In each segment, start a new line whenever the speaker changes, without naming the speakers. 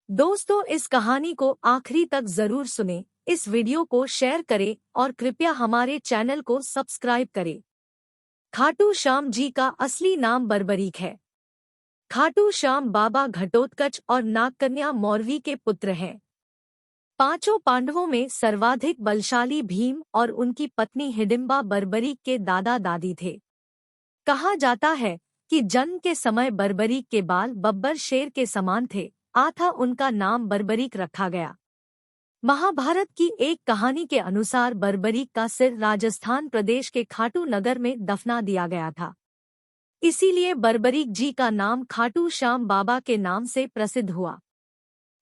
दोस्तों, इस कहानी को आखिरी तक जरूर सुनें। इस वीडियो को शेयर करें और कृपया हमारे चैनल को सब्सक्राइब करें। खाटू श्याम जी का असली नाम बर्बरीक है। खाटू श्याम बाबा घटोत्कच और नागकन्या मौरवी के पुत्र हैं। पांचों पांडवों में सर्वाधिक बलशाली भीम और उनकी पत्नी हिडिंबा बर्बरीक के दादा दादी थे। कहा जाता है कि जन्म के समय बर्बरीक के बाल बब्बर शेर के समान थे, अतः उनका नाम बर्बरीक रखा गया। महाभारत की एक कहानी के अनुसार बर्बरीक का सिर राजस्थान प्रदेश के खाटू नगर में दफना दिया गया था। इसीलिए बर्बरीक जी का नाम खाटू श्याम बाबा के नाम से प्रसिद्ध हुआ।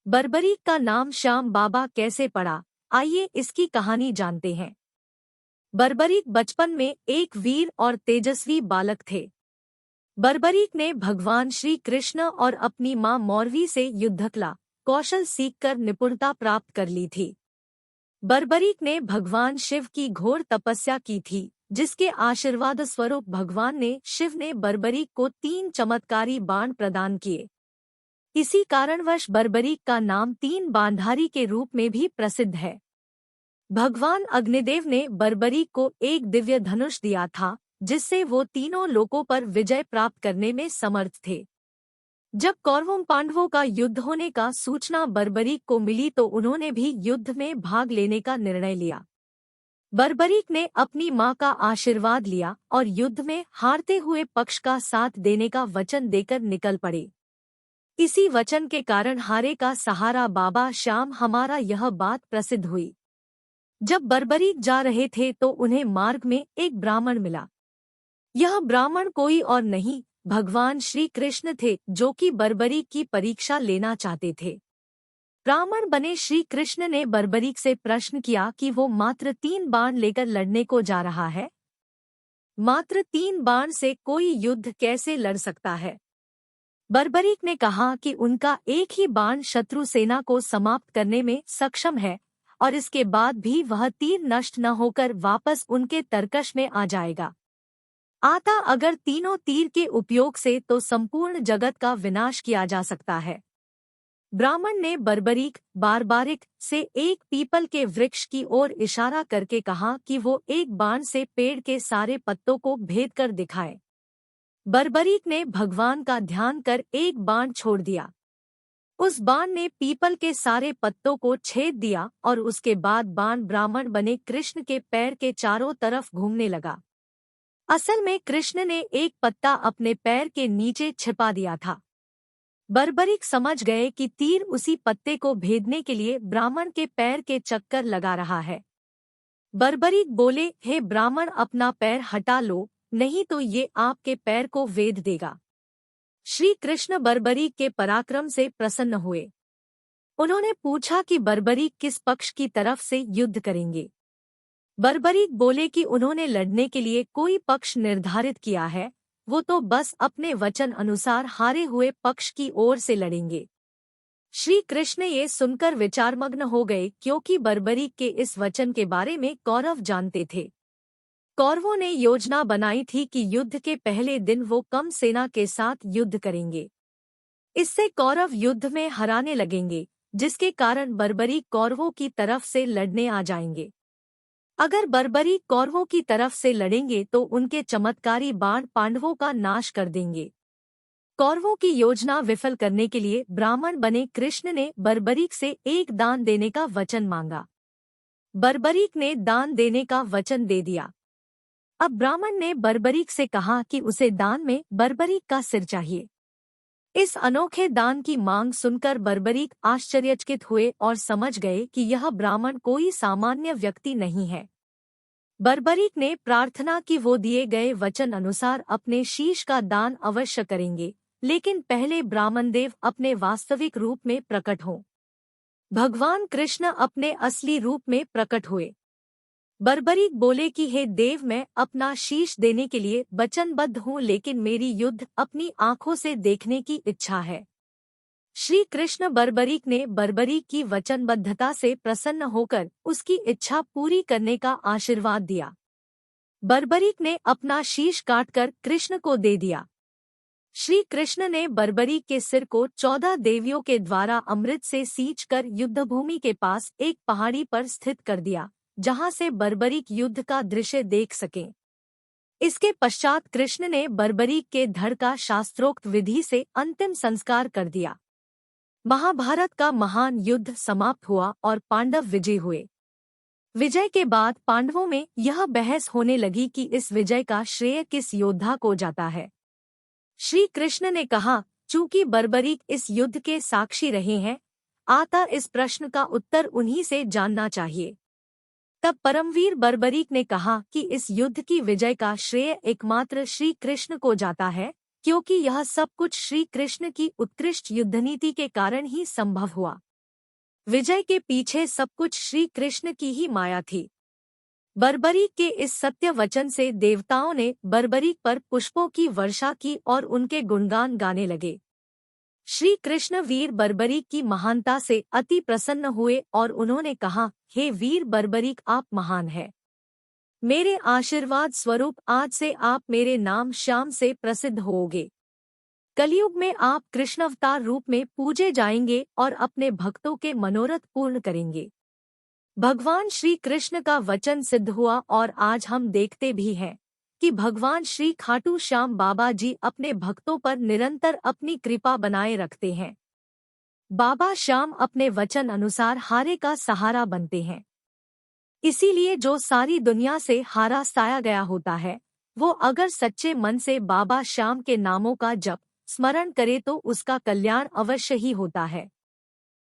बर्बरीक का नाम श्याम बाबा कैसे पड़ा, आइए इसकी कहानी जानते हैं। बर्बरीक बचपन में एक वीर और तेजस्वी बालक थे। बर्बरीक ने भगवान श्री कृष्ण और अपनी मां मौरवी से युद्धकला कौशल सीखकर निपुणता प्राप्त कर ली थी। बर्बरीक ने भगवान शिव की घोर तपस्या की थी, जिसके आशीर्वाद स्वरूप भगवान ने शिव ने बर्बरीक को 3 चमत्कारी बाण प्रदान किए। इसी कारणवश बर्बरीक का नाम 3 बाणधारी के रूप में भी प्रसिद्ध है। भगवान अग्निदेव ने बर्बरीक को एक दिव्य धनुष दिया था, जिससे वो तीनों लोकों पर विजय प्राप्त करने में समर्थ थे। जब कौरवों पांडवों का युद्ध होने का सूचना बर्बरीक को मिली तो उन्होंने भी युद्ध में भाग लेने का निर्णय लिया। बर्बरीक ने अपनी मां का आशीर्वाद लिया और युद्ध में हारते हुए पक्ष का साथ देने का वचन देकर निकल पड़े। इसी वचन के कारण हारे का सहारा बाबा श्याम हमारा यह बात प्रसिद्ध हुई। जब बर्बरीक जा रहे थे तो उन्हें मार्ग में एक ब्राह्मण मिला। यह ब्राह्मण कोई और नहीं, भगवान श्री कृष्ण थे, जो कि बर्बरीक की परीक्षा लेना चाहते थे। ब्राह्मण बने श्री कृष्ण ने बर्बरीक से प्रश्न किया कि वो मात्र 3 बाण लेकर लड़ने को जा रहा है। मात्र 3 बाण से कोई युद्ध कैसे लड़ सकता है? बर्बरीक ने कहा कि उनका एक ही बाण शत्रु सेना को समाप्त करने में सक्षम है और इसके बाद भी वह तीर नष्ट न होकर वापस उनके तरकश में आ जाएगा। आता अगर तीनों तीर के उपयोग से तो संपूर्ण जगत का विनाश किया जा सकता है। ब्राह्मण ने बर्बरीक बारबारिक से एक पीपल के वृक्ष की ओर इशारा करके कहा कि वो एक बाण से पेड़ के सारे पत्तों को भेद कर दिखाए। बर्बरीक ने भगवान का ध्यान कर एक बाण छोड़ दिया। उस बाण ने पीपल के सारे पत्तों को छेद दिया और उसके बाद बाण ब्राह्मण बने कृष्ण के पैर के चारों तरफ घूमने लगा। असल में कृष्ण ने एक पत्ता अपने पैर के नीचे छिपा दिया था। बर्बरीक समझ गए कि तीर उसी पत्ते को भेदने के लिए ब्राह्मण के पैर के चक्कर लगा रहा है। बर्बरीक बोले, हे ब्राह्मण, अपना पैर हटा लो, नहीं तो ये आपके पैर को वेध देगा। श्री कृष्ण बर्बरीक के पराक्रम से प्रसन्न हुए। उन्होंने पूछा कि बर्बरीक किस पक्ष की तरफ से युद्ध करेंगे। बर्बरीक बोले कि उन्होंने लड़ने के लिए कोई पक्ष निर्धारित किया है, वो तो बस अपने वचन अनुसार हारे हुए पक्ष की ओर से लड़ेंगे। श्री कृष्ण ये सुनकर विचारमग्न हो गए, क्योंकि बर्बरीक के इस वचन के बारे में कौरव जानते थे। कौरवों ने योजना बनाई थी कि युद्ध के पहले दिन वो कम सेना के साथ युद्ध करेंगे। इससे कौरव युद्ध में हराने लगेंगे, जिसके कारण बर्बरीक कौरवों की तरफ से लड़ने आ जाएंगे। अगर बर्बरीक कौरवों की तरफ से लड़ेंगे तो उनके चमत्कारी बाण पांडवों का नाश कर देंगे। कौरवों की योजना विफल करने के लिए ब्राह्मण बने कृष्ण ने बर्बरीक से एक दान देने का वचन मांगा। बर्बरीक ने दान देने का वचन दे दिया। अब ब्राह्मण ने बर्बरीक से कहा कि उसे दान में बर्बरीक का सिर चाहिए। इस अनोखे दान की मांग सुनकर बर्बरीक आश्चर्यचकित हुए और समझ गए कि यह ब्राह्मण कोई सामान्य व्यक्ति नहीं है। बर्बरीक ने प्रार्थना की वो दिए गए वचन अनुसार अपने शीश का दान अवश्य करेंगे, लेकिन पहले ब्राह्मणदेव अपने वास्तविक रूप में प्रकट हों। भगवान कृष्ण अपने असली रूप में प्रकट हुए। बर्बरीक बोले कि हे देव, मैं अपना शीश देने के लिए वचनबद्ध हूँ, लेकिन मेरी युद्ध अपनी आंखों से देखने की इच्छा है। श्री कृष्ण बर्बरीक ने बर्बरीक की वचनबद्धता से प्रसन्न होकर उसकी इच्छा पूरी करने का आशीर्वाद दिया। बर्बरीक ने अपना शीश काटकर कृष्ण को दे दिया। श्री कृष्ण ने बर्बरीक के सिर को 14 देवियों के द्वारा अमृत से सींचकर युद्धभूमि के पास एक पहाड़ी पर स्थित कर दिया, जहां से बर्बरीक युद्ध का दृश्य देख सके। इसके पश्चात कृष्ण ने बर्बरीक के धड़ का शास्त्रोक्त विधि से अंतिम संस्कार कर दिया। महाभारत का महान युद्ध समाप्त हुआ और पांडव विजयी हुए। विजय के बाद पांडवों में यह बहस होने लगी कि इस विजय का श्रेय किस योद्धा को जाता है। श्री कृष्ण ने कहा, चूंकि बर्बरीक इस युद्ध के साक्षी रहे हैं, अतः इस प्रश्न का उत्तर उन्हीं से जानना चाहिए। तब परमवीर बर्बरीक ने कहा कि इस युद्ध की विजय का श्रेय एकमात्र श्री कृष्ण को जाता है, क्योंकि यह सब कुछ श्री कृष्ण की उत्कृष्ट युद्धनीति के कारण ही संभव हुआ। विजय के पीछे सब कुछ श्री कृष्ण की ही माया थी। बर्बरीक के इस सत्य वचन से देवताओं ने बर्बरीक पर पुष्पों की वर्षा की और उनके गुणगान गाने लगे। श्री कृष्ण वीर बर्बरीक की महानता से अति प्रसन्न हुए और उन्होंने कहा, हे वीर बर्बरीक, आप महान हैं। मेरे आशीर्वाद स्वरूप आज से आप मेरे नाम श्याम से प्रसिद्ध होोगे। कलयुग में आप कृष्णावतार रूप में पूजे जाएंगे और अपने भक्तों के मनोरथ पूर्ण करेंगे। भगवान श्री कृष्ण का वचन सिद्ध हुआ और आज हम देखते भी हैं कि भगवान श्री खाटू श्याम बाबा जी अपने भक्तों पर निरंतर अपनी कृपा बनाए रखते हैं। बाबा श्याम अपने वचन अनुसार हारे का सहारा बनते हैं। इसीलिए जो सारी दुनिया से हारा साया गया होता है, वो अगर सच्चे मन से बाबा श्याम के नामों का जप स्मरण करे तो उसका कल्याण अवश्य ही होता है।